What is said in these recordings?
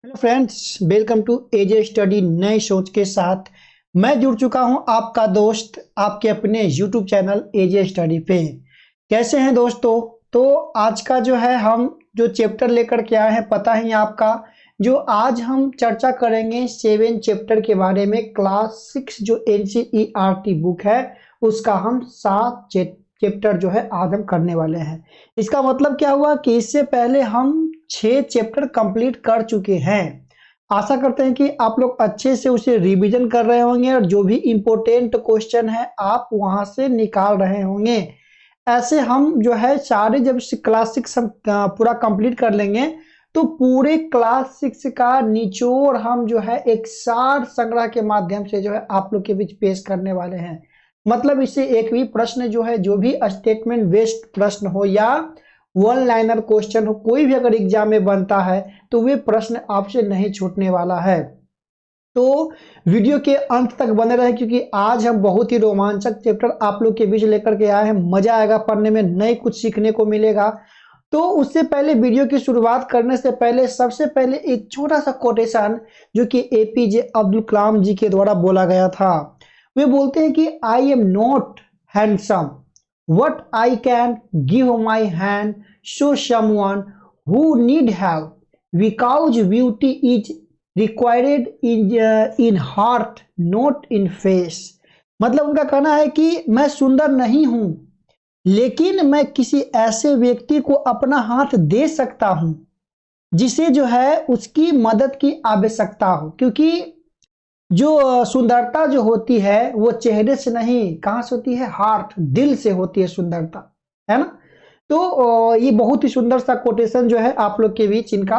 Hello friends, welcome to AJ study नए सोच के साथ। मैं जुड़ चुका हूं आपका दोस्त आपके अपने यूट्यूब चैनल एजे स्टडी पे। कैसे हैं दोस्तों? तो आज का जो है हम जो चैप्टर लेकर के आए हैं पता ही है आपका। जो आज हम चर्चा करेंगे 7 चैप्टर के बारे में। क्लास 6 जो एनसीईआरटी बुक है उसका हम 7 चैप्टर जो है आज हम करने वाले हैं। इसका मतलब क्या हुआ कि इससे पहले हम 6 चैप्टर कंप्लीट कर चुके हैं। आशा करते हैं कि आप लोग अच्छे से उसे रिवीजन कर रहे होंगे और जो भी इम्पोर्टेंट क्वेश्चन है आप वहां से निकाल रहे होंगे। ऐसे हम जो है सारे जब क्लास 6 हम पूरा कंप्लीट कर लेंगे तो पूरे क्लास 6 का निचोड़ हम जो है एक सार संग्रह के माध्यम से जो है आप लोग के बीच पेश करने वाले हैं। मतलब इससे एक भी प्रश्न जो है, जो भी स्टेटमेंट बेस्ड प्रश्न हो या वन लाइनर क्वेश्चन हो, कोई भी अगर एग्जाम में बनता है तो वे प्रश्न आपसे नहीं छूटने वाला है। तो वीडियो के अंत तक बने रहे क्योंकि आज हम बहुत ही रोमांचक चैप्टर आप लोग के बीच लेकर के आए हैं। मजा आएगा पढ़ने में, नए कुछ सीखने को मिलेगा। तो उससे पहले वीडियो की शुरुआत करने से पहले सबसे पहले एक छोटा सा कोटेशन जो कि एपीजे अब्दुल कलाम जी के द्वारा बोला गया था। वे बोलते हैं कि I am not handsome, what I can give my hand show someone who need help because beauty is required in heart not in face। मतलब उनका कहना है कि मैं सुंदर नहीं हूं लेकिन मैं किसी ऐसे व्यक्ति को अपना हाथ दे सकता हूं जिसे जो है उसकी मदद की आवश्यकता हो, क्योंकि जो सुंदरता जो होती है वो चेहरे से नहीं, कहाँ से होती है? हार्ट, दिल से होती है सुंदरता, है ना। तो ये बहुत ही सुंदर सा कोटेशन जो है आप लोग के बीच इनका।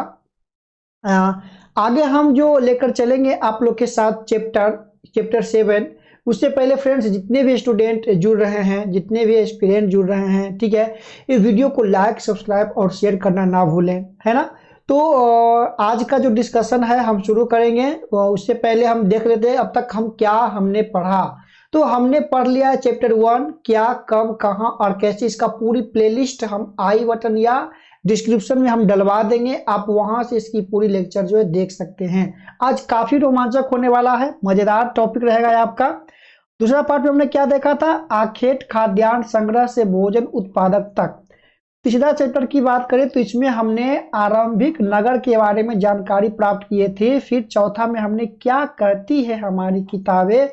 आगे हम जो लेकर चलेंगे आप लोग के साथ चैप्टर 7। उससे पहले फ्रेंड्स, जितने भी स्टूडेंट जुड़ रहे हैं, जितने भी एस्पिरेंट जुड़ रहे हैं, ठीक है, इस वीडियो को लाइक, सब्सक्राइब और शेयर करना ना भूलें, है ना। तो आज का जो डिस्कशन है हम शुरू करेंगे। उससे पहले हम देख लेते हैं अब तक हम क्या हमने पढ़ा। तो हमने पढ़ लिया है चैप्टर 1, क्या, कब, कहाँ और कैसे। इसका पूरी प्लेलिस्ट हम आई बटन या डिस्क्रिप्शन में हम डलवा देंगे, आप वहां से इसकी पूरी लेक्चर जो है देख सकते हैं। आज काफी रोमांचक होने वाला है, मजेदार टॉपिक रहेगा आपका। दूसरा पार्ट में हमने क्या देखा था? आखेट खाद्यान्न संग्रह से भोजन उत्पादक तक। तीसरा चैप्टर की बात करें तो इसमें हमने आरंभिक नगर के बारे में जानकारी प्राप्त किए थे। फिर चौथा में हमने क्या कहती है हमारी किताबें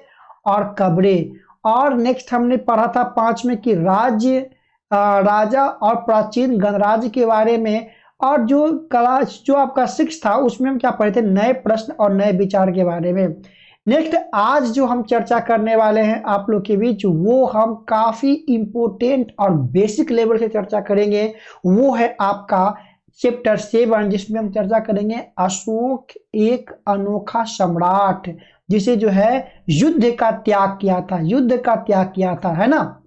और कब्रें। और नेक्स्ट हमने पढ़ा था 5 में कि राज्य, राजा और प्राचीन गणराज्य के बारे में। और जो क्लास जो आपका 6 था उसमें हम क्या पढ़े थे? नए प्रश्न और नए विचार के बारे में। नेक्स्ट आज जो हम चर्चा करने वाले हैं आप लोग के बीच, वो हम काफी इंपोर्टेंट और बेसिक लेवल से चर्चा करेंगे। वो है आपका चैप्टर 7 जिसमें हम चर्चा करेंगे अशोक एक अनोखा सम्राट, जिसे जो है युद्ध का त्याग किया था, युद्ध का त्याग किया था, है ना।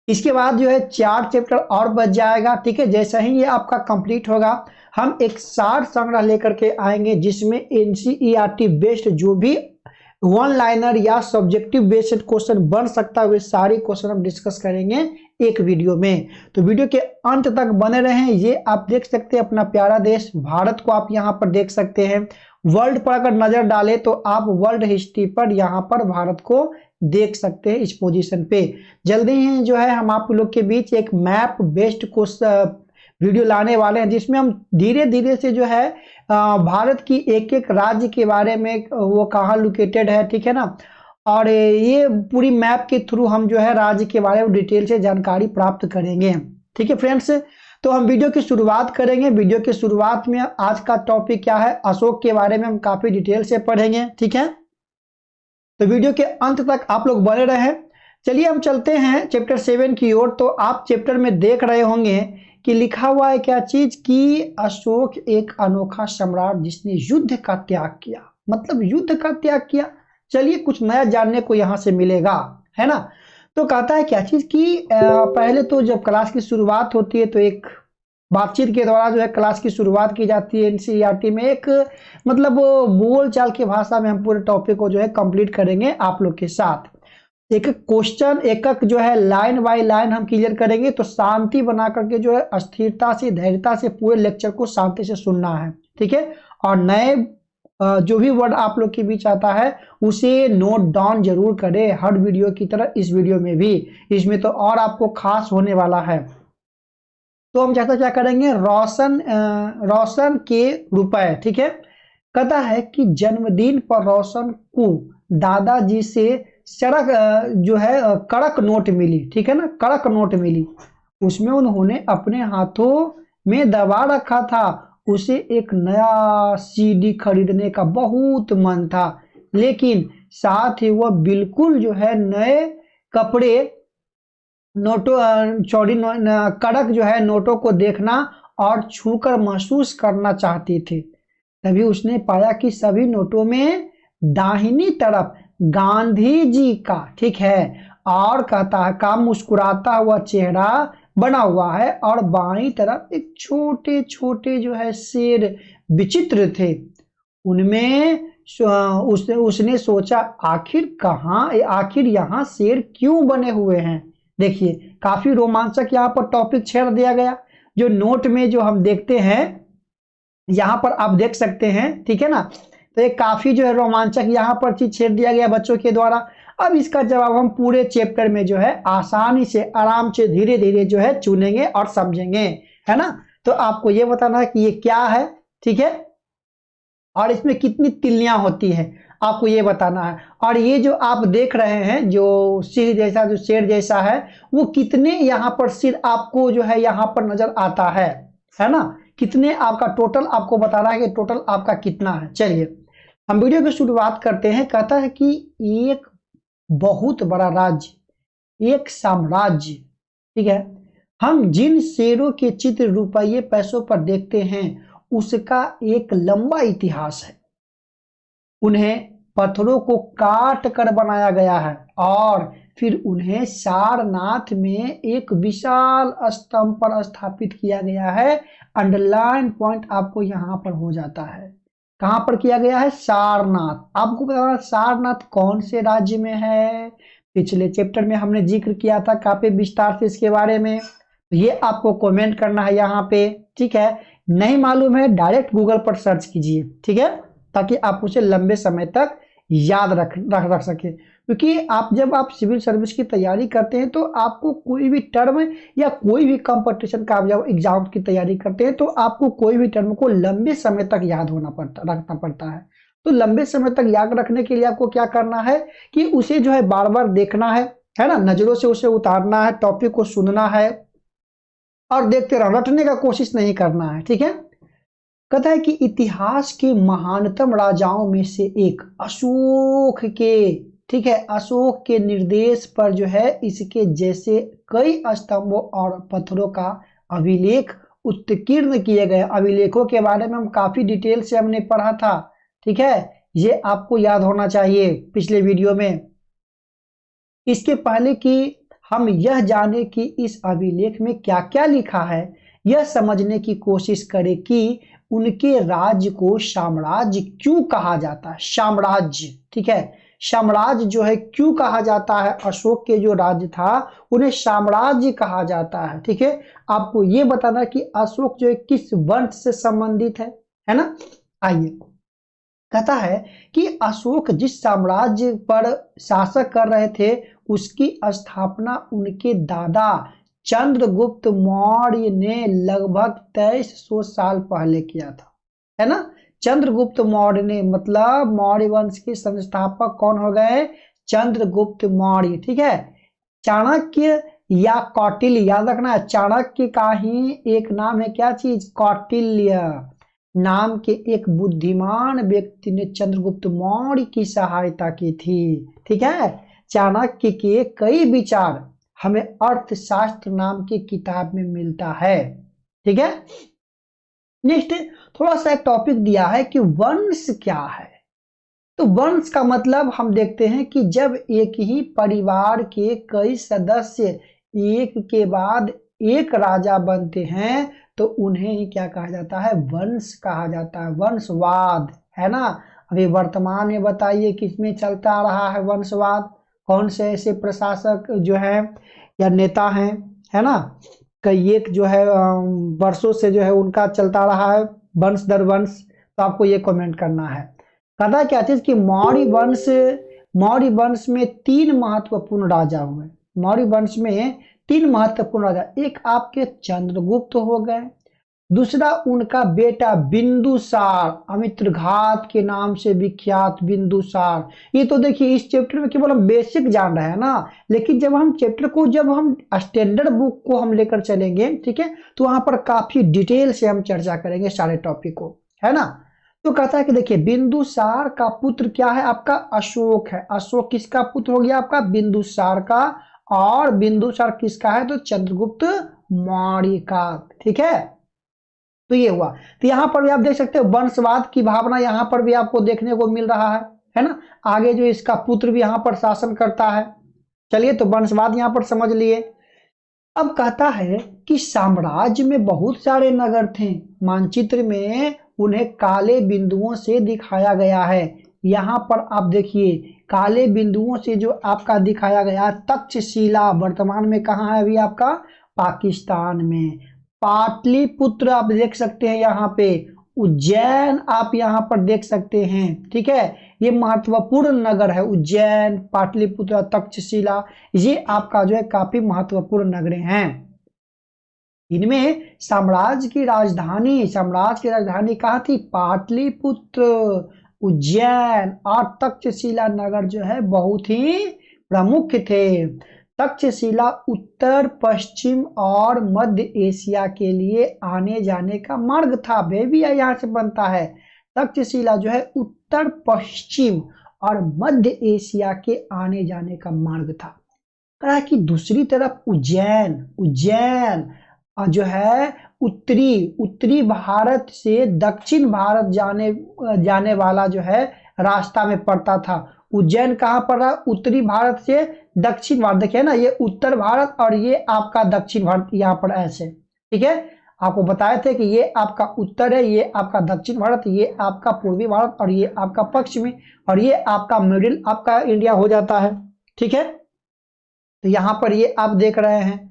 इसके बाद जो है 4 चैप्टर और बच जाएगा, ठीक है। जैसा ही ये आपका कंप्लीट होगा हम एक सार संग्रह लेकर के आएंगे जिसमें एनसीईआरटी बेस्ड जो भी वन लाइनर या सब्जेक्टिव बेस्ड क्वेश्चन बन सकता है वे सारे क्वेश्चन हम डिस्कस करेंगे एक वीडियो में। तो वीडियो के अंत तक बने रहें। ये आप देख सकते हैं अपना प्यारा देश भारत को, आप यहाँ पर देख सकते हैं। वर्ल्ड पर अगर नजर डालें तो आप वर्ल्ड हिस्ट्री पर यहाँ पर भारत को देख सकते हैं इस पोजीशन पे। जल्दी ही जो है हम आप लोग के बीच एक मैप बेस्ड वीडियो लाने वाले हैं जिसमें हम धीरे धीरे से जो है भारत की एक एक राज्य के बारे में, वो कहाँ लोकेटेड है, ठीक है ना। और ये पूरी मैप के थ्रू हम जो है राज्य के बारे में डिटेल से जानकारी प्राप्त करेंगे, ठीक है फ्रेंड्स। तो हम वीडियो की शुरुआत करेंगे। वीडियो की शुरुआत में आज का टॉपिक क्या है? अशोक के बारे में हम काफी डिटेल से पढ़ेंगे, ठीक है। तो वीडियो के अंत तक आप लोग बने रहें। चलिए हम चलते हैं चैप्टर 7 की ओर। तो आप चैप्टर में देख रहे होंगे कि लिखा हुआ है क्या चीज कि अशोक एक अनोखा सम्राट जिसने युद्ध का त्याग किया। मतलब युद्ध का त्याग किया। चलिए कुछ नया जानने को यहाँ से मिलेगा, है ना। तो कहता है क्या चीज कि पहले तो जब क्लास की शुरुआत होती है तो एक बातचीत के द्वारा जो है क्लास की शुरुआत की जाती है एनसीईआरटी में। एक मतलब बोल चाल की भाषा में हम पूरे टॉपिक को जो है कंप्लीट करेंगे आप लोग के साथ। एक क्वेश्चन एक जो है लाइन बाय लाइन हम क्लियर करेंगे। तो शांति बना करके जो है स्थिरता से, धैर्यता से पूरे लेक्चर को शांति से सुनना है, ठीक है। और नए जो भी वर्ड आप लोग के बीच आता है उसे नोट डाउन जरूर करें, हर वीडियो की तरह इस वीडियो में भी, इसमें तो और आपको खास होने वाला है। तो हम चाहते क्या करेंगे, रोशन के रुपए, ठीक है। कहता है कि जन्मदिन पर रोशन को दादाजी से जो है कड़क नोट मिली, ठीक है ना, कड़क नोट मिली। उसमें उन्होंने अपने हाथों में दबा रखा था। उसे एक नया सीडी खरीदने का बहुत मन था, लेकिन साथ ही वह बिल्कुल जो है नए कपड़े कड़क जो है नोटों को देखना और छूकर महसूस करना चाहती थी। तभी उसने पाया कि सभी नोटों में दाहिनी तरफ गांधी जी का, ठीक है, और कहता है का मुस्कुराता हुआ चेहरा बना हुआ है और बाईं तरफ एक छोटे छोटे जो है शेर विचित्र थे। उनमें उसने सोचा आखिर यहाँ शेर क्यों बने हुए हैं। देखिए काफी रोमांचक यहाँ पर टॉपिक छेड़ दिया गया। जो नोट में जो हम देखते हैं यहाँ पर आप देख सकते हैं, ठीक है ना, तो ये काफी जो है रोमांचक यहाँ पर चीज छेड़ दिया गया बच्चों के द्वारा। अब इसका जवाब हम पूरे चैप्टर में जो है आसानी से आराम से धीरे धीरे जो है चुनेंगे और समझेंगे, है ना। तो आपको ये बताना है कि ये क्या है, ठीक है, और इसमें कितनी तिल्लियां होती है आपको ये बताना है। और ये जो आप देख रहे हैं जो सिर जैसा, जो शेर जैसा है, वो कितने यहाँ पर सिर आपको जो है यहाँ पर नजर आता है ना, कितने आपका टोटल आपको बता रहा है कि टोटल आपका कितना है। चलिए हम वीडियो की शुरुआत करते हैं। कहता है कि एक बहुत बड़ा राज्य, एक साम्राज्य, ठीक है, हम जिन शेरों के चित्र रुपये पैसों पर देखते हैं उसका एक लंबा इतिहास है। उन्हें पत्थरों को काट कर बनाया गया है और फिर उन्हें सारनाथ में एक विशाल स्तंभ पर स्थापित किया गया है। अंडरलाइन पॉइंट आपको यहाँ पर हो जाता है। कहाँ पर किया गया है, सारनाथ। आपको बताना सारनाथ कौन से राज्य में है, पिछले चैप्टर में हमने जिक्र किया था काफी विस्तार से इसके बारे में। ये आपको कमेंट करना है यहाँ पे, ठीक है। नहीं मालूम है डायरेक्ट गूगल पर सर्च कीजिए, ठीक है, ताकि आप उसे लंबे समय तक याद रख सके। क्योंकि जब आप सिविल सर्विस की तैयारी करते हैं तो आपको कोई भी टर्म या कोई भी कंपटीशन का आप जब एग्जाम की तैयारी करते हैं तो आपको कोई भी टर्म को लंबे समय तक याद रखना पड़ता है। तो लंबे समय तक याद रखने के लिए आपको क्या करना है कि उसे जो है बार बार देखना है ना, नजरों से उसे उतारना है, टॉपिक को सुनना है और देखते रहना, रटने का कोशिश नहीं करना है, ठीक है। कहता है कि इतिहास के महानतम राजाओं में से एक अशोक के, ठीक है, अशोक के निर्देश पर जो है इसके जैसे कई स्तंभों और पत्थरों का अभिलेख उत्कीर्ण किए गए। अभिलेखों के बारे में हम काफी डिटेल से हमने पढ़ा था, ठीक है, ये आपको याद होना चाहिए पिछले वीडियो में। इसके पहले कि हम यह जाने कि इस अभिलेख में क्या क्या लिखा है, यह समझने की कोशिश करें कि उनके राज्य को साम्राज्य क्यों कहा जाता है। साम्राज्य, ठीक है, साम्राज्य जो है क्यों कहा जाता है। अशोक के जो राज्य था उन्हें साम्राज्य कहा जाता है, ठीक है। आपको ये बताना कि अशोक जो है किस वंश से संबंधित है ना। आइए, कहता है कि अशोक जिस साम्राज्य पर शासक कर रहे थे उसकी स्थापना उनके दादा चंद्रगुप्त मौर्य ने लगभग 2300 साल पहले किया था, है ना। चंद्रगुप्त मौर्य ने, मतलब मौर्य वंश के संस्थापक कौन हो गए, चंद्रगुप्त मौर्य, ठीक है। चाणक्य या कौटिल्य, याद रखना है, चाणक्य का ही एक नाम है क्या चीज, कौटिल्य नाम के एक बुद्धिमान व्यक्ति ने चंद्रगुप्त मौर्य की सहायता की थी, ठीक है। चाणक्य के कई विचार हमें अर्थशास्त्र नाम की किताब में मिलता है, ठीक है। नेक्स्ट थोड़ा सा एक टॉपिक दिया है कि वंश क्या है। तो वंश का मतलब हम देखते हैं कि जब एक ही परिवार के कई सदस्य एक के बाद एक राजा बनते हैं तो उन्हें ही क्या कहा जाता है, वंश कहा जाता है, वंशवाद, है ना। अभी वर्तमान में बताइए किसमें चलता आ रहा है वंशवाद, कौन से ऐसे प्रशासक जो है या नेता हैं, है ना, कई एक जो है वर्षों से जो है उनका चलता रहा है वंश दर वंश, तो आपको ये कमेंट करना है। कहता क्या चीज कि मौर्य वंश में 3 महत्वपूर्ण राजा हुए। मौर्य वंश में 3 महत्वपूर्ण राजा, एक आपके चंद्रगुप्त हो गए, दूसरा उनका बेटा बिंदुसार, अमित्रघात के नाम से विख्यात बिंदुसार। ये तो देखिए इस चैप्टर में केवल हम बेसिक जान रहे हैं ना, लेकिन जब हम चैप्टर को, जब हम स्टैंडर्ड बुक को हम लेकर चलेंगे, ठीक है, तो वहां पर काफी डिटेल से हम चर्चा करेंगे सारे टॉपिक को, है ना। तो कहता है कि देखिए बिंदुसार का पुत्र क्या है आपका, अशोक है। अशोक किसका पुत्र हो गया आपका, बिंदुसार का। और बिंदुसार किसका है, तो चंद्रगुप्त मौर्य का, ठीक है। तो ये हुआ। तो यहाँ पर भी आप देख सकते हो वंशवाद की भावना यहाँ पर भी आपको देखने को मिल रहा है ना। आगे जो इसका पुत्र भी यहाँ पर शासन करता है। चलिए, तो वंशवाद यहाँ पर समझ लिए। अब कहता है कि साम्राज्य में बहुत सारे नगर थे, मानचित्र में उन्हें काले बिंदुओं से दिखाया गया है। यहाँ पर आप देखिए काले बिंदुओं से जो आपका दिखाया गया, तक्षशिला वर्तमान में कहाँ है अभी आपका, पाकिस्तान में। पाटलिपुत्र आप देख सकते हैं यहाँ पे, उज्जैन आप यहाँ पर देख सकते हैं, ठीक है। ये महत्वपूर्ण नगर है, उज्जैन, पाटलिपुत्र, तक्षशिला, ये आपका जो है काफी महत्वपूर्ण नगरें हैं। इनमें साम्राज्य की राजधानी कहाँ थी, पाटलिपुत्र, उज्जैन और तक्षशिला नगर जो है बहुत ही प्रमुख थे। तक्षशिला उत्तर पश्चिम और मध्य एशिया के लिए आने जाने का मार्ग था। वे भी यहाँ से बनता है। तक्षशिला जो है उत्तर पश्चिम और मध्य एशिया के आने जाने का मार्ग था। कहा कि दूसरी तरफ उज्जैन जो है उत्तरी भारत से दक्षिण भारत जाने वाला जो है रास्ता में पड़ता था। उज्जैन कहाँ पर रहा, उत्तरी भारत से दक्षिण भारत। देखिए ना, ये उत्तर भारत और ये आपका दक्षिण भारत, यहाँ पर ऐसे, ठीक है। आपको बताए थे कि ये आपका उत्तर है, ये आपका दक्षिण भारत, ये आपका पूर्वी भारत और ये आपका पश्चिमी, और ये आपका मिडिल आपका इंडिया हो जाता है, ठीक है। तो यहाँ पर ये आप देख रहे हैं।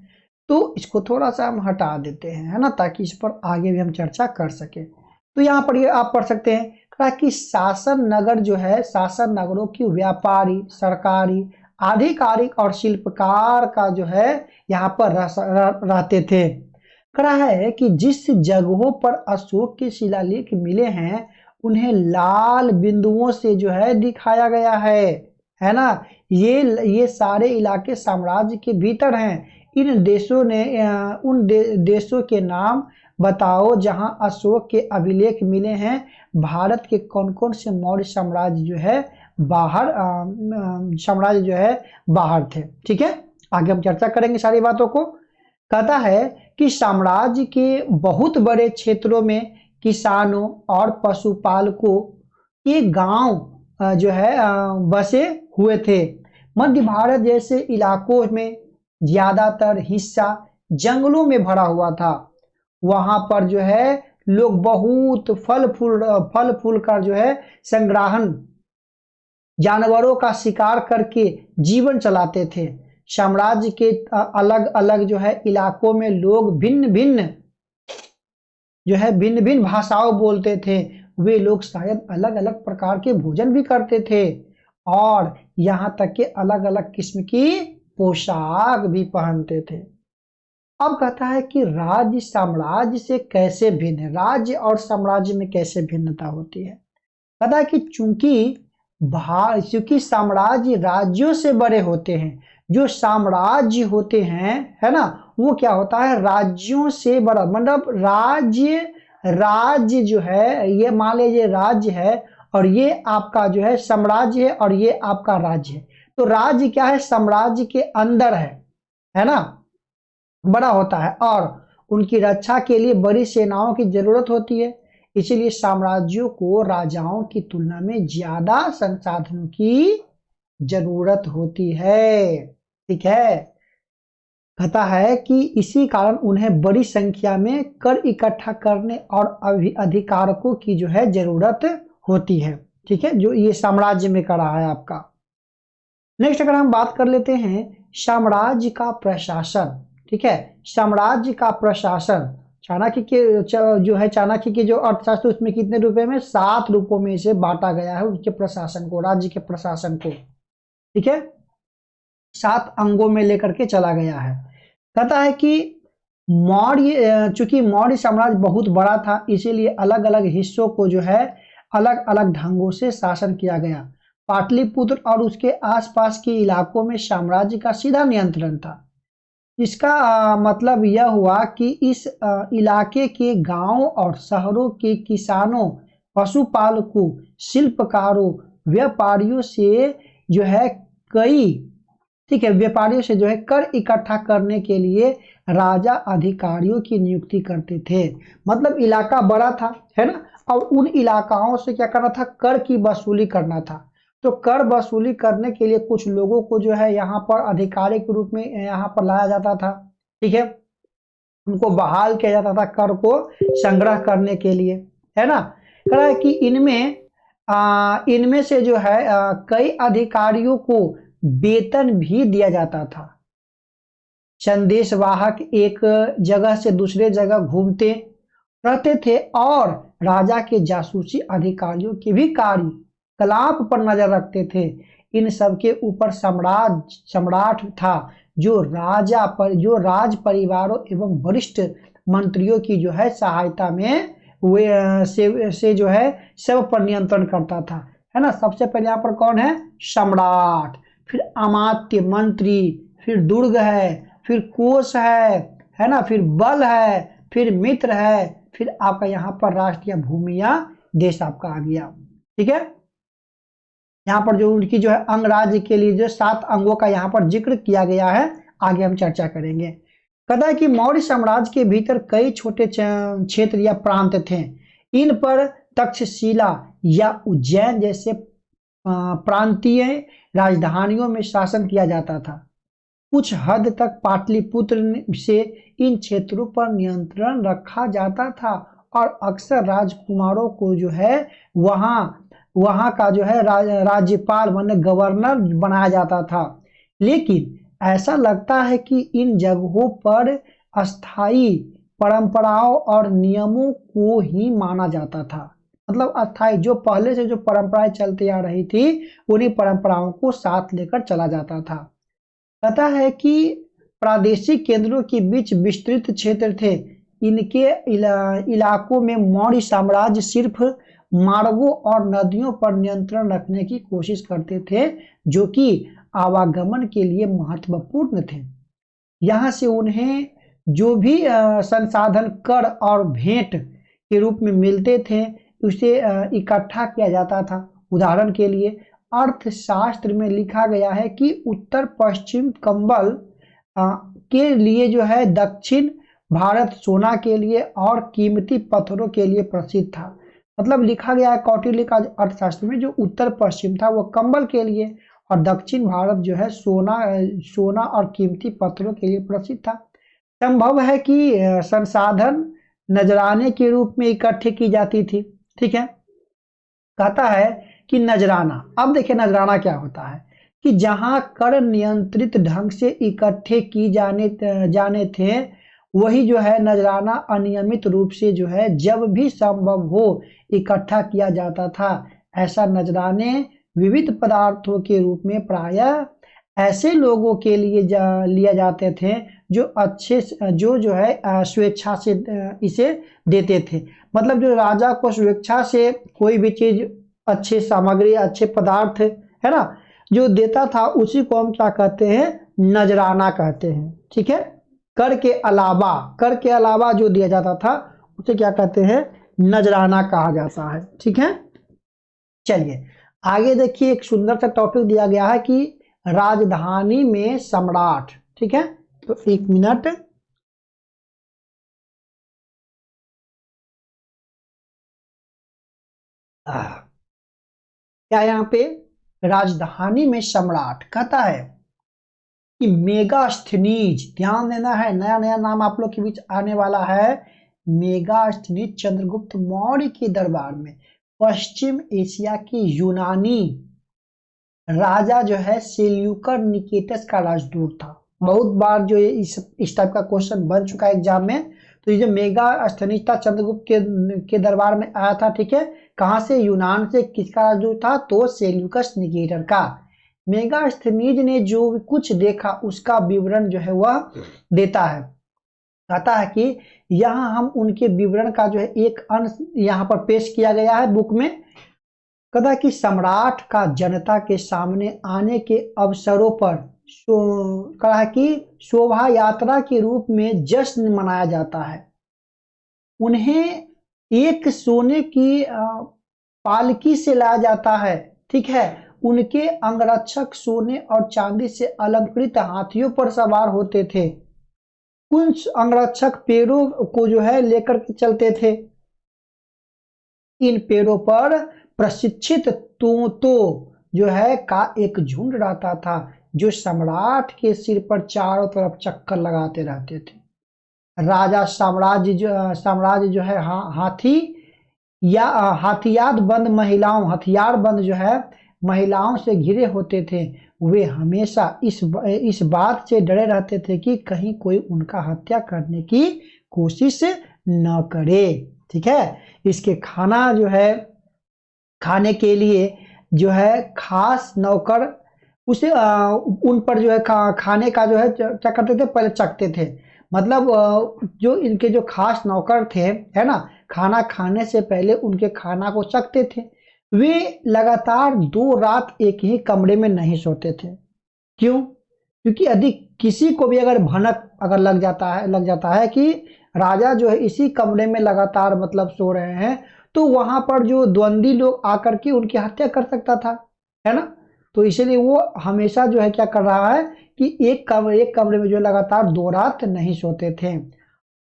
तो इसको थोड़ा सा हम हटा देते हैं, है ना, ताकि इस पर आगे भी हम चर्चा कर सके। तो यहाँ पर ये आप पढ़ सकते हैं कि शासन नगर जो है, शासन नगरों की व्यापारी, सरकारी, आधिकारिक और शिल्पकार का जो है यहाँ पर रहते थे। कहा है कि जिस जगहों पर अशोक के शिलालेख मिले हैं उन्हें लाल बिंदुओं से जो है दिखाया गया है ना। ये सारे इलाके साम्राज्य के भीतर हैं। इन देशों ने उन देशों के नाम बताओ जहां अशोक के अभिलेख मिले हैं। भारत के कौन कौन से मौर्य साम्राज्य जो है बाहर थे, ठीक है। आगे हम चर्चा करेंगे सारी बातों को। कहता है कि साम्राज्य के बहुत बड़े क्षेत्रों में किसानों और पशुपालकों के गांव जो है बसे हुए थे। मध्य भारत जैसे इलाकों में ज्यादातर हिस्सा जंगलों में भरा हुआ था। वहां पर जो है लोग बहुत फल फूल का जो है संग्रहण, जानवरों का शिकार करके जीवन चलाते थे। साम्राज्य के अलग अलग जो है इलाकों में लोग भिन्न भिन्न भाषाओं बोलते थे। वे लोग शायद अलग अलग प्रकार के भोजन भी करते थे और यहाँ तक के अलग अलग किस्म की पोशाक भी पहनते थे। अब कहता है कि राज्य साम्राज्य से कैसे भिन्न है, राज्य और साम्राज्य में कैसे भिन्नता होती है। कहता है कि चूंकि साम्राज्य राज्यों से बड़े होते हैं, जो साम्राज्य होते हैं, है ना, वो क्या होता है, राज्यों से बड़ा। मतलब राज्य जो है, ये मान लीजिए राज्य है और ये आपका जो है साम्राज्य है और ये आपका राज्य है। तो राज्य क्या है, साम्राज्य के अंदर है ना, बड़ा होता है और उनकी रक्षा के लिए बड़ी सेनाओं की जरूरत होती है। इसीलिए साम्राज्यों को राजाओं की तुलना में ज्यादा संसाधनों की जरूरत होती है, ठीक है। कहता है कि इसी कारण उन्हें बड़ी संख्या में कर इकट्ठा करने और अधिकारकों की जो है जरूरत होती है, ठीक है, जो ये साम्राज्य में कर रहा है आपका। नेक्स्ट अगर हम बात कर लेते हैं साम्राज्य का प्रशासन, ठीक है, साम्राज्य का प्रशासन। चाणक्य के जो है चाणक्य के जो अर्थशास्त्र उसमें कितने रुपए में 7 रूपों में इसे बांटा गया है उसके प्रशासन को, राज्य के प्रशासन को। ठीक है, 7 अंगों में लेकर के चला गया है। कहता है कि मौर्य, चूंकि मौर्य साम्राज्य बहुत बड़ा था इसीलिए अलग अलग हिस्सों को जो है अलग अलग ढंगों से शासन किया गया। पाटलिपुत्र और उसके आसपास के इलाकों में साम्राज्य का सीधा नियंत्रण था। इसका मतलब यह हुआ कि इस इलाके के गांवों और शहरों के किसानों, पशुपालकों, शिल्पकारों, व्यापारियों से जो है व्यापारियों से जो है कर इकट्ठा करने के लिए राजा अधिकारियों की नियुक्ति करते थे। मतलब इलाका बड़ा था, है ना, और उन इलाकाओं से क्या करना था, कर की वसूली करना था। तो कर वसूली करने के लिए कुछ लोगों को जो है यहाँ पर अधिकारी के रूप में यहाँ पर लाया जाता था। ठीक है, उनको बहाल किया जाता था कर को संग्रह करने के लिए, है ना। कह रहा है कि इनमें से जो है कई अधिकारियों को वेतन भी दिया जाता था। संदेशवाहक एक जगह से दूसरे जगह घूमते रहते थे और राजा के जासूसी अधिकारियों के भी कार्यकलाप पर नजर रखते थे। इन सब के ऊपर सम्राट था जो राज परिवारों एवं वरिष्ठ मंत्रियों की जो है सहायता में से जो है सब पर नियंत्रण करता था, है ना। सबसे पहले यहाँ पर कौन है, सम्राट, फिर अमात्य मंत्री, फिर दुर्ग है, फिर कोष है ना, फिर बल है, फिर मित्र है, फिर आपका यहाँ पर राष्ट्र या भूमि या देश आपका आ गया। ठीक है, यहाँ पर जो उनकी जो है अंगराज्य के लिए जो 7 अंगों का यहाँ पर जिक्र किया गया है, आगे हम चर्चा करेंगे। कहता है कि मौर्य साम्राज्य के भीतर कई छोटे क्षेत्र या प्रांत थे। इन पर तक्षशिला या उज्जैन जैसे प्रांतीय राजधानियों में शासन किया जाता था। कुछ हद तक पाटलिपुत्र से इन क्षेत्रों पर नियंत्रण रखा जाता था और अक्सर राजकुमारों को जो है वहाँ का जो है राज्यपाल माने गवर्नर बनाया जाता था। लेकिन ऐसा लगता है कि इन जगहों पर अस्थाई परंपराओं और नियमों को ही माना जाता था। मतलब अस्थाई जो पहले से जो परंपराएं चलती आ रही थी उन्हीं परंपराओं को साथ लेकर चला जाता था। कहता है कि प्रादेशिक केंद्रों के बीच विस्तृत क्षेत्र थे। इनके इलाकों में मौर्य साम्राज्य सिर्फ मार्गों और नदियों पर नियंत्रण रखने की कोशिश करते थे जो कि आवागमन के लिए महत्वपूर्ण थे। यहाँ से उन्हें जो भी संसाधन कर और भेंट के रूप में मिलते थे उसे इकट्ठा किया जाता था। उदाहरण के लिए अर्थशास्त्र में लिखा गया है कि उत्तर पश्चिम कंबल के लिए जो है दक्षिण भारत सोना के लिए और कीमती पत्थरों के लिए प्रसिद्ध था। मतलब लिखा गया है कौटिल्य का अर्थशास्त्र में जो उत्तर पश्चिम था वो कंबल के लिए और दक्षिण भारत जो है सोना और कीमती पत्थरों के लिए प्रसिद्ध था। संभव है कि संसाधन नजराने के रूप में इकट्ठे की जाती थी। ठीक है, कहता है कि नजराना, अब देखिए नजराना क्या होता है कि जहां कर नियंत्रित ढंग से इकट्ठे की जाने थे वही जो है नजराना अनियमित रूप से जो है जब भी संभव हो इकट्ठा किया जाता था। ऐसा नजराने विविध पदार्थों के रूप में प्रायः ऐसे लोगों के लिए लिया जाते थे जो है स्वेच्छा से इसे देते थे। मतलब जो राजा को स्वेच्छा से कोई भी चीज, अच्छे सामग्री, अच्छे पदार्थ, है ना, जो देता था उसी को हम क्या कहते हैं, नजराना कहते हैं। ठीक है, कर के अलावा जो दिया जाता था उसे क्या कहते हैं, नजराना कहा जाता है। ठीक है, चलिए आगे देखिए, एक सुंदर सा टॉपिक दिया गया है कि राजधानी में सम्राट। ठीक है, तो 1 मिनट, क्या यहाँ पे राजधानी में सम्राट कहता है कि मेगास्थनीज, ध्यान देना है, नया नया नाम आप लोग के बीच आने वाला है। मेगास्थनीज चंद्रगुप्त मौर्य के दरबार में पश्चिम एशिया के यूनानी राजा जो है सेल्यूकर निकेटस का राजदूत था। बहुत बार जो इस टाइप का क्वेश्चन बन चुका है एग्जाम में, तो ये जो मेगास्थनीज था चंद्रगुप्त के दरबार में आया था, ठीक है। कहाँ से? यूनान से। किसका राजदूत था? तो सेल्यूकस निकेटर का। मेगास्थनीज ने जो कुछ देखा उसका विवरण जो है वह देता है। कहता है कि यहाँ हम उनके विवरण का जो है एक अंश यहाँ पर पेश किया गया है बुक में। कहता है कि सम्राट का जनता के सामने आने के अवसरों पर कहा कि शोभा यात्रा के रूप में जश्न मनाया जाता है। उन्हें एक सोने की पालकी से लाया जाता है, ठीक है। उनके अंगरक्षक सोने और चांदी से अलंकृत हाथियों पर सवार होते थे। कुछ अंगरक्षक पेड़ों को जो है लेकर के चलते थे। इन पेड़ों पर प्रशिक्षित तोतों जो है का एक झुंड रहता था, जो सम्राट के सिर पर चारों तरफ चक्कर लगाते रहते थे। राजा साम्राज्य जो है हाथी या हथियार बंद जो है महिलाओं से घिरे होते थे। वे हमेशा इस बात से डरे रहते थे कि कहीं कोई उनका हत्या करने की कोशिश न करे, ठीक है। इसके खाने के लिए जो है खास नौकर उसे उन पर जो है खाने का जो है क्या करते थे, पहले चखते थे। मतलब जो इनके जो खास नौकर थे, है ना, खाना खाने से पहले उनके खाना को चखते थे। वे लगातार 2 रात एक ही कमरे में नहीं सोते थे। क्यों? क्योंकि यदि किसी को भी अगर भनक अगर लग जाता है कि राजा जो है इसी कमरे में लगातार मतलब सो रहे हैं, तो वहां पर जो द्वंद्वी लोग आकर के उनकी हत्या कर सकता था, है ना। तो इसलिए वो हमेशा जो है क्या कर रहा है कि एक कमरे में जो लगातार 2 रात नहीं सोते थे।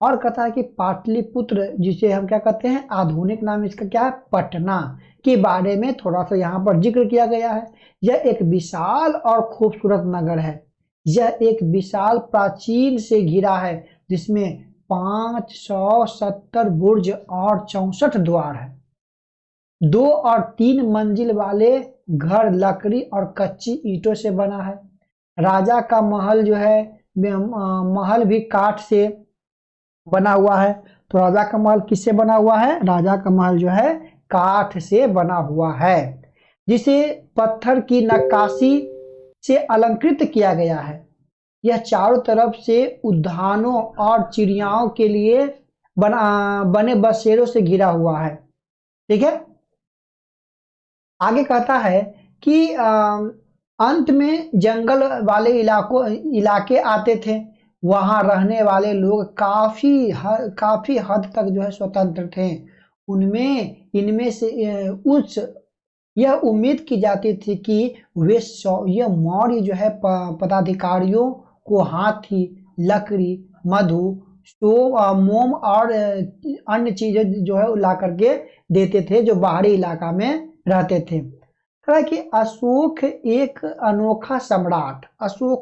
और कहता है कि पाटलिपुत्र, जिसे हम क्या कहते हैं, आधुनिक नाम इसका क्या है, पटना, के बारे में थोड़ा सा यहाँ पर जिक्र किया गया है। यह एक विशाल और खूबसूरत नगर है। यह एक विशाल प्राचीन से घिरा है, जिसमें 570 बुर्ज और 64 द्वार है। 2 और 3 मंजिल वाले घर लकड़ी और कच्ची ईंटों से बना है। राजा का महल जो है महल भी काठ से बना हुआ है। तो राजा का महल किससे बना हुआ है? राजा का महल जो है काठ से बना हुआ है, जिसे पत्थर की नक्काशी से अलंकृत किया गया है। यह चारों तरफ से उद्यानों और चिड़ियाओं के लिए बने बसेरों से घिरा हुआ है, ठीक है। आगे कहता है कि अंत में जंगल वाले इलाके आते थे। वहां रहने वाले लोग काफी हद तक जो है स्वतंत्र थे। इनमें से यह उम्मीद की जाती थी कि यह मौर्य जो है पदाधिकारियों को हाथी, लकड़ी, मधु, स्टोव, मोम और अन्य चीजें जो है ला करके देते थे, जो बाहरी इलाका में रहते थे। कहा कि अशोक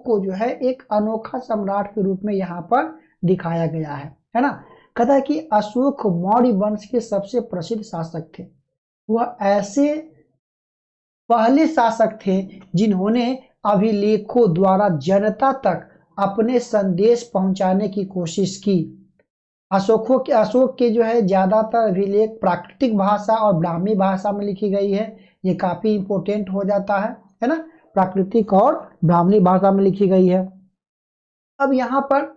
को जो है एक अनोखा सम्राट के रूप में यहाँ पर दिखाया गया है ना। कहता है कि अशोक मौर्य वंश के सबसे प्रसिद्ध शासक थे। वह ऐसे पहले शासक थे जिन्होंने अभिलेखों द्वारा जनता तक अपने संदेश पहुंचाने की कोशिश की। अशोक के जो है ज्यादातर अभिलेख प्राकृतिक भाषा और ब्राह्मी भाषा में लिखी गई है। ये काफी इंपोर्टेंट हो जाता है ना, प्राकृतिक और ब्राह्मणी भाषा में लिखी गई है। अब यहाँ पर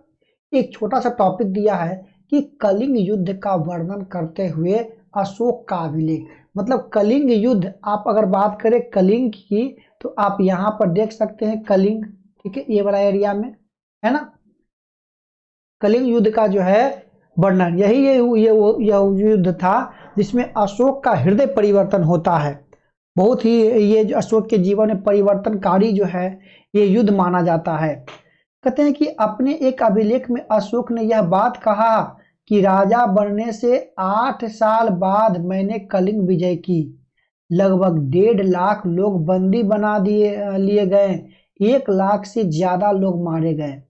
एक छोटा सा टॉपिक दिया है कि कलिंग युद्ध का वर्णन करते हुए अशोक का अभिलेख। मतलब कलिंग युद्ध, आप अगर बात करें कलिंग की, तो आप यहाँ पर देख सकते हैं कलिंग, ठीक है, ये वाला एरिया में, है ना। कलिंग युद्ध का जो है वर्णन, ये युद्ध था जिसमें अशोक का हृदय परिवर्तन होता है। बहुत ही ये जो अशोक के जीवन में परिवर्तनकारी जो है ये युद्ध माना जाता है। कहते हैं कि अपने एक अभिलेख में अशोक ने यह बात कहा कि राजा बनने से 8 साल बाद मैंने कलिंग विजय की। लगभग 1.5 लाख लोग बंदी बना लिए गए, 1 लाख से ज्यादा लोग मारे गए।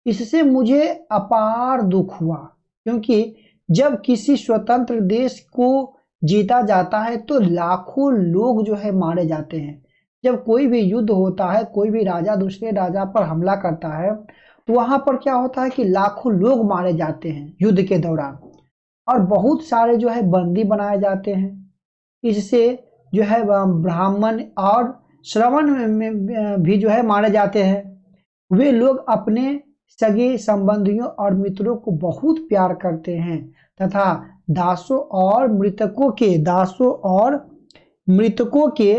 इससे मुझे अपार दुख हुआ, क्योंकि जब किसी स्वतंत्र देश को जीता जाता है तो लाखों लोग जो है मारे जाते हैं। जब कोई भी युद्ध होता है, कोई भी राजा दूसरे राजा पर हमला करता है, तो वहां पर क्या होता है कि लाखों लोग मारे जाते हैं युद्ध के दौरान, और बहुत सारे जो है बंदी बनाए जाते हैं। इससे जो है ब्राह्मण और श्रवण में भी जो है मारे जाते हैं। वे लोग अपने सगे संबंधियों और मित्रों को बहुत प्यार करते हैं तथा दासों और मृतकों के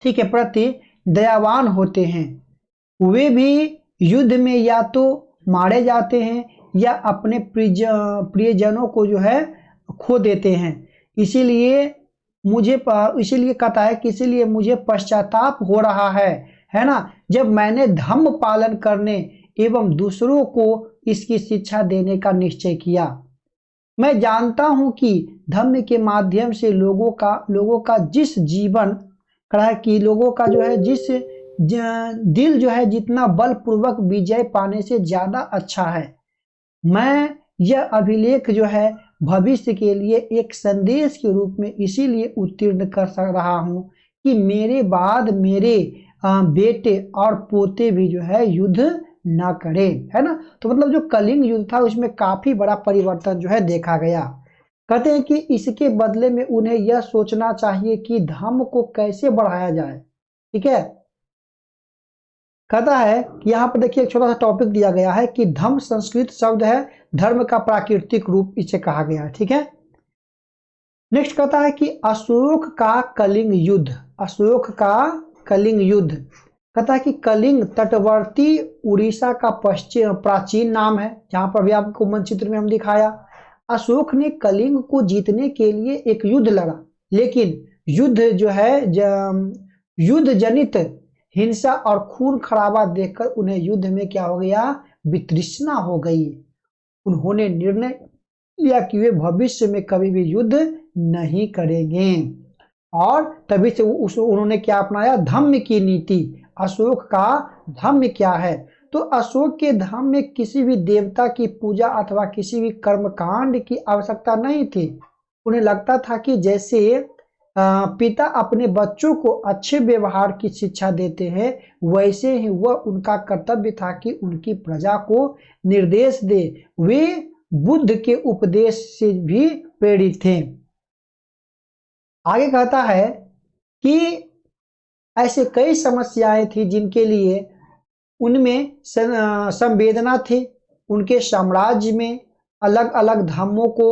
ठीक है प्रति दयावान होते हैं। वे भी युद्ध में या तो मारे जाते हैं या अपने प्रियजनों को जो है खो देते हैं। इसीलिए कहता है कि इसीलिए मुझे पश्चाताप हो रहा है ना, जब मैंने धम्म पालन करने एवं दूसरों को इसकी शिक्षा देने का निश्चय किया। मैं जानता हूं कि धम्म के माध्यम से लोगों का जिस जीवन कहा कि लोगों का जो है जिस दिल जो है जितना बलपूर्वक विजय पाने से ज्यादा अच्छा है। मैं यह अभिलेख जो है भविष्य के लिए एक संदेश के रूप में इसीलिए उत्तीर्ण कर रहा हूं कि मेरे बाद मेरे बेटे और पोते भी जो है युद्ध ना करें, है ना। तो मतलब जो कलिंग युद्ध था उसमें काफी बड़ा परिवर्तन जो है देखा गया। कहते हैं कि इसके बदले में उन्हें यह सोचना चाहिए कि धर्म को कैसे बढ़ाया जाए। ठीक है, कहता है यहाँ पर देखिए एक छोटा सा टॉपिक दिया गया है कि धम्म संस्कृत शब्द है, धर्म का प्राकृतिक रूप इसे कहा गया है। ठीक है, नेक्स्ट कहता है कि अशोक का कलिंग युद्ध कहता है कि कलिंग तटवर्ती उड़ीसा का प्राचीन नाम है, जहां पर भी आपको मानचित्र में हम दिखाया। अशोक ने कलिंग को जीतने के लिए एक युद्ध लड़ा, लेकिन युद्ध जो है युद्ध जनित हिंसा और खून खराबा देखकर उन्हें युद्ध में क्या हो गया, वितृष्णा हो गई। उन्होंने निर्णय लिया कि वे भविष्य में कभी भी युद्ध नहीं करेंगे, और तभी से उन्होंने क्या अपनाया, धम्म की नीति। अशोक का धम्म क्या है, तो अशोक के धम्म में किसी भी देवता की पूजा अथवा किसी भी कर्मकांड की आवश्यकता नहीं थी। उन्हें लगता था कि जैसे पिता अपने बच्चों को अच्छे व्यवहार की शिक्षा देते हैं, वैसे ही वह उनका कर्तव्य था कि उनकी प्रजा को निर्देश दे। वे बुद्ध के उपदेश से भी प्रेरित थे। आगे कहता है कि ऐसे कई समस्याएं थी जिनके लिए उनमें संवेदना थी। उनके साम्राज्य में अलग अलग धर्मों को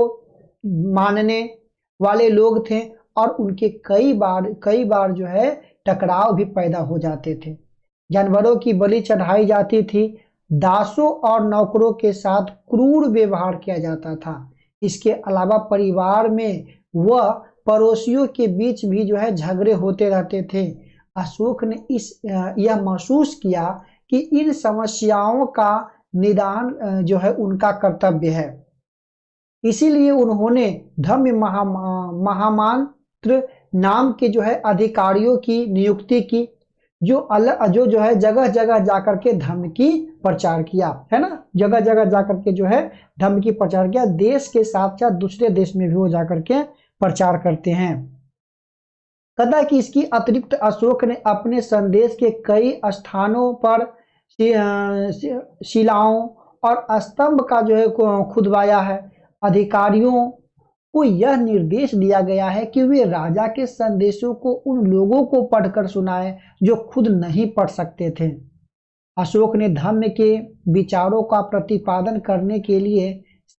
मानने वाले लोग थे, और उनके कई बार जो है टकराव भी पैदा हो जाते थे। जानवरों की बलि चढ़ाई जाती थी, दासों और नौकरों के साथ क्रूर व्यवहार किया जाता था। इसके अलावा परिवार में व पड़ोसियों के बीच भी जो है झगड़े होते रहते थे। अशोक ने यह महसूस किया कि इन समस्याओं का निदान जो है उनका कर्तव्य है। इसीलिए उन्होंने धम्म महामात्र नाम के जो है अधिकारियों की नियुक्ति की, जो है जगह जगह जाकर के धर्म की प्रचार किया, है ना। जगह जगह जाकर के जो है धर्म की प्रचार किया। देश के साथ साथ दूसरे देश में भी वो जाकर के प्रचार करते हैं। कहता है कि इसकी अतिरिक्त अशोक ने अपने संदेश के कई स्थानों पर शिलाओं और स्तंभ का जो है खुदवाया है। अधिकारियों को यह निर्देश दिया गया है कि वे राजा के संदेशों को उन लोगों को पढ़कर सुनाएं जो खुद नहीं पढ़ सकते थे। अशोक ने धर्म के विचारों का प्रतिपादन करने के लिए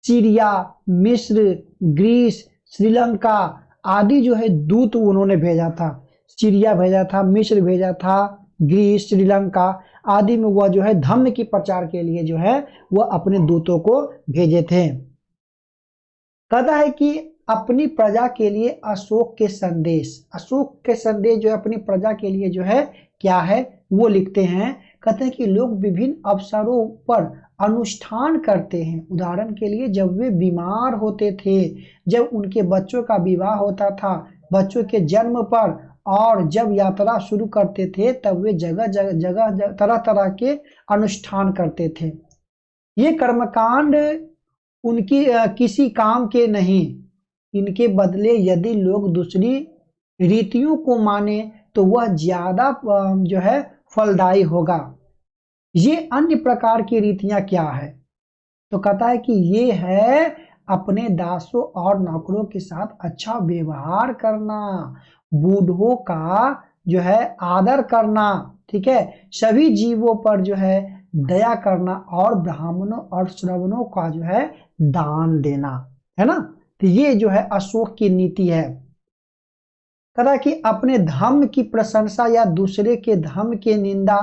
सीरिया, मिस्र, ग्रीस, श्रीलंका आदि जो है दूत उन्होंने भेजा था। सीरिया भेजा था, मिस्र भेजा था, ग्रीस, श्रीलंका आदि में वह जो है धर्म की प्रचार के लिए जो है वह अपने दूतों को भेजे थे। कहता है कि अपनी प्रजा के लिए अशोक के संदेश जो है अपनी प्रजा के लिए जो है क्या है वो लिखते हैं। कहते हैं कि लोग विभिन्न अवसरों पर अनुष्ठान करते हैं। उदाहरण के लिए जब वे बीमार होते थे, जब उनके बच्चों का विवाह होता था, बच्चों के जन्म पर, और जब यात्रा शुरू करते थे तब वे जगह जगह तरह तरह के अनुष्ठान करते थे। ये कर्मकांड उनकी किसी काम के नहीं, इनके बदले यदि लोग दूसरी रीतियों को माने तो वह ज्यादा जो है फलदायी होगा। ये अन्य प्रकार की रीतियां क्या है? तो कहता है कि ये है अपने दासों और नौकरों के साथ अच्छा व्यवहार करना, बूढ़ों का जो है आदर करना, ठीक है, सभी जीवों पर जो है दया करना और ब्राह्मणों और श्रवणों का जो है दान देना, है ना। तो ये जो है अशोक की नीति है। कहा कि अपने धर्म की प्रशंसा या दूसरे के धर्म की निंदा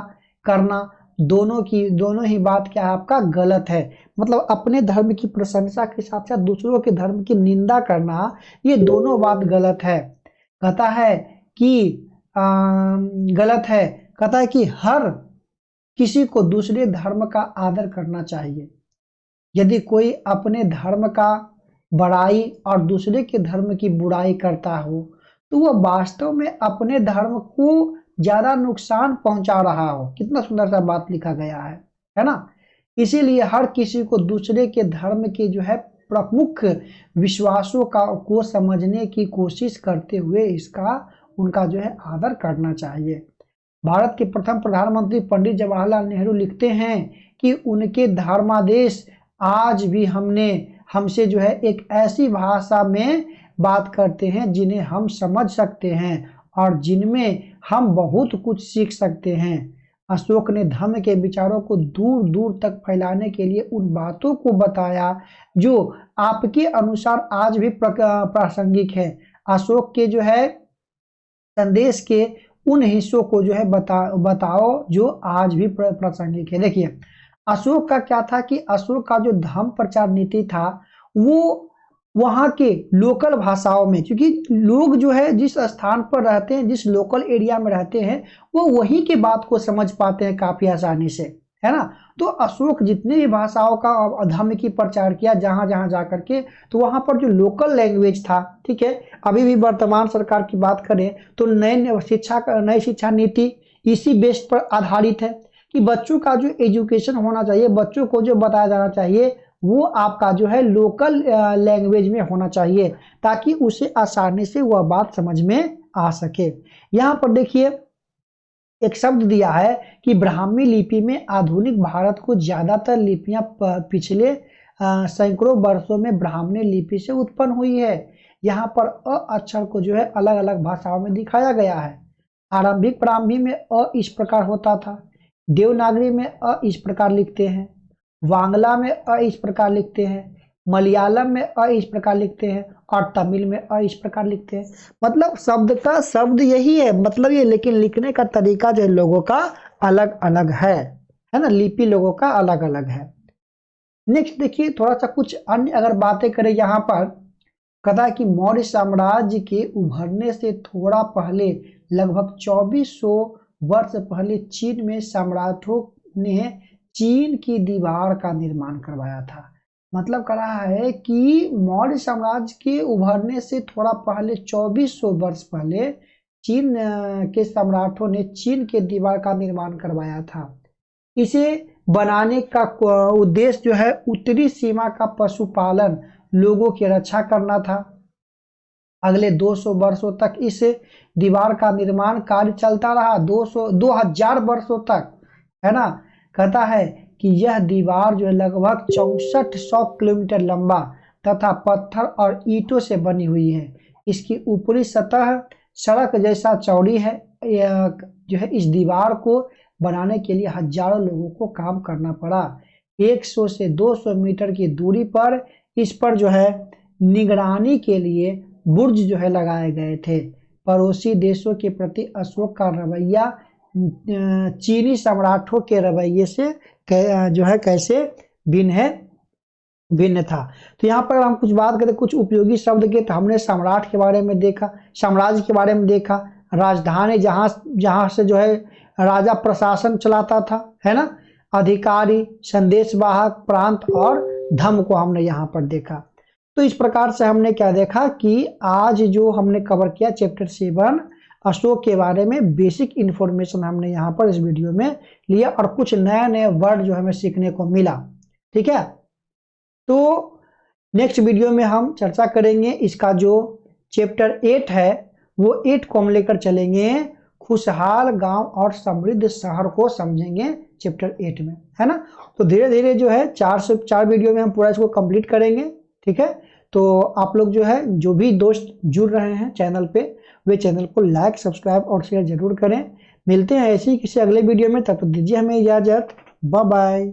करना, दोनों ही बात क्या है आपका गलत है। मतलब अपने धर्म की प्रशंसा के साथ साथ दूसरों के धर्म की निंदा करना, ये दोनों बात गलत है। कहता है कि गलत है। कहता है कि हर किसी को दूसरे धर्म का आदर करना चाहिए। यदि कोई अपने धर्म का बड़ाई और दूसरे के धर्म की बुराई करता हो तो वह वास्तव में अपने धर्म को ज्यादा नुकसान पहुंचा रहा हो। कितना सुंदर सा बात लिखा गया है ना। इसीलिए हर किसी को दूसरे के धर्म के जो है प्रमुख विश्वासों को समझने की कोशिश करते हुए उनका जो है आदर करना चाहिए। भारत के प्रथम प्रधानमंत्री पंडित जवाहरलाल नेहरू लिखते हैं कि उनके धर्मादेश आज भी हमसे जो है एक ऐसी भाषा में बात करते हैं जिन्हें हम समझ सकते हैं और जिनमें हम बहुत कुछ सीख सकते हैं। अशोक ने धर्म के विचारों को दूर दूर तक फैलाने के लिए उन बातों को बताया जो आपके अनुसार आज भी प्रासंगिक है। अशोक के जो है संदेश के उन हिस्सों को जो है बताओ जो आज भी प्रासंगिक है। देखिए अशोक का क्या था कि अशोक का जो धर्म प्रचार नीति था वो वहाँ के लोकल भाषाओं में, क्योंकि लोग जो है जिस स्थान पर रहते हैं, जिस लोकल एरिया में रहते हैं, वो वहीं की बात को समझ पाते हैं काफी आसानी से, है ना। तो अशोक जितने भी भाषाओं का धर्म की प्रचार किया जहां जहां जाकर के, तो वहां पर जो लोकल लैंग्वेज था, ठीक है, अभी भी वर्तमान सरकार की बात करें तो नई शिक्षा नीति इसी बेस पर आधारित है कि बच्चों का जो एजुकेशन होना चाहिए, बच्चों को जो बताया जाना चाहिए वो आपका जो है लोकल लैंग्वेज में होना चाहिए ताकि उसे आसानी से वह बात समझ में आ सके। यहाँ पर देखिए एक शब्द दिया है कि ब्राह्मी लिपि में आधुनिक भारत को ज्यादातर लिपियां पिछले सैकड़ों वर्षों में ब्राह्मी लिपि से उत्पन्न हुई है। यहाँ पर अ अक्षर को जो है अलग अलग भाषाओं में दिखाया गया है। आरंभिक ब्राह्मी में अ इस प्रकार होता था, देवनागरी में अ इस प्रकार लिखते हैं, वांगला में अ इस प्रकार लिखते हैं, मलयालम में अ इस प्रकार लिखते हैं और तमिल में अ इस प्रकार लिखते हैं। मतलब शब्द का शब्द यही है, मतलब ये, लेकिन लिखने का तरीका जो है लोगों का अलग अलग है ना, लिपि लोगों का अलग अलग है। नेक्स्ट देखिए थोड़ा सा कुछ अन्य अगर बातें करें यहाँ पर, कहता है कि मौर्य साम्राज्य के उभरने से थोड़ा पहले लगभग 2400 वर्ष पहले चीन में सम्राटों ने चीन की दीवार का निर्माण करवाया था। मतलब कह रहा है कि मौर्य साम्राज्य के उभरने से थोड़ा पहले 2400 वर्ष पहले चीन के सम्राटों ने चीन के दीवार का निर्माण करवाया था। इसे बनाने का उद्देश्य जो है उत्तरी सीमा का पशुपालन, लोगों की रक्षा करना था। अगले 200 वर्षों तक इस दीवार का निर्माण कार्य चलता रहा, 2000 वर्षों तक, है ना। कहता है कि यह दीवार जो है लगभग 6400 किलोमीटर लंबा तथा पत्थर और ईंटों से बनी हुई है। इसकी ऊपरी सतह सड़क जैसा चौड़ी है। जो है इस दीवार को बनाने के लिए हजारों लोगों को काम करना पड़ा। 100 से 200 मीटर की दूरी पर इस पर जो है निगरानी के लिए बुर्ज जो है लगाए गए थे। पड़ोसी देशों के प्रति अशोक का रवैया चीनी सम्राटों के रवैये से जो है कैसे भिन्न था। तो यहाँ पर हम कुछ बात करें कुछ उपयोगी शब्द के, तो हमने सम्राट के बारे में देखा, साम्राज्य के बारे में देखा, राजधानी जहाँ से जो है राजा प्रशासन चलाता था, है ना, अधिकारी, संदेशवाहक, प्रांत और धर्म को हमने यहाँ पर देखा। तो इस प्रकार से हमने क्या देखा कि आज जो हमने कवर किया चैप्टर 7 अशोक के बारे में बेसिक इंफॉर्मेशन हमने यहाँ पर इस वीडियो में लिया और कुछ नए नए वर्ड जो हमें सीखने को मिला। ठीक है, तो नेक्स्ट वीडियो में हम चर्चा करेंगे इसका जो चैप्टर 8 है वो 8 को हम लेकर चलेंगे, खुशहाल गांव और समृद्ध शहर को समझेंगे चैप्टर 8 में, है ना। तो धीरे धीरे जो है 4 वीडियो में हम पूरा इसको कंप्लीट करेंगे, ठीक है। तो आप लोग जो है, जो भी दोस्त जुड़ रहे हैं चैनल पे, वे चैनल को लाइक, सब्सक्राइब और शेयर जरूर करें। मिलते हैं ऐसे ही किसी अगले वीडियो में, तब तक दीजिए हमें इजाजत। Bye bye.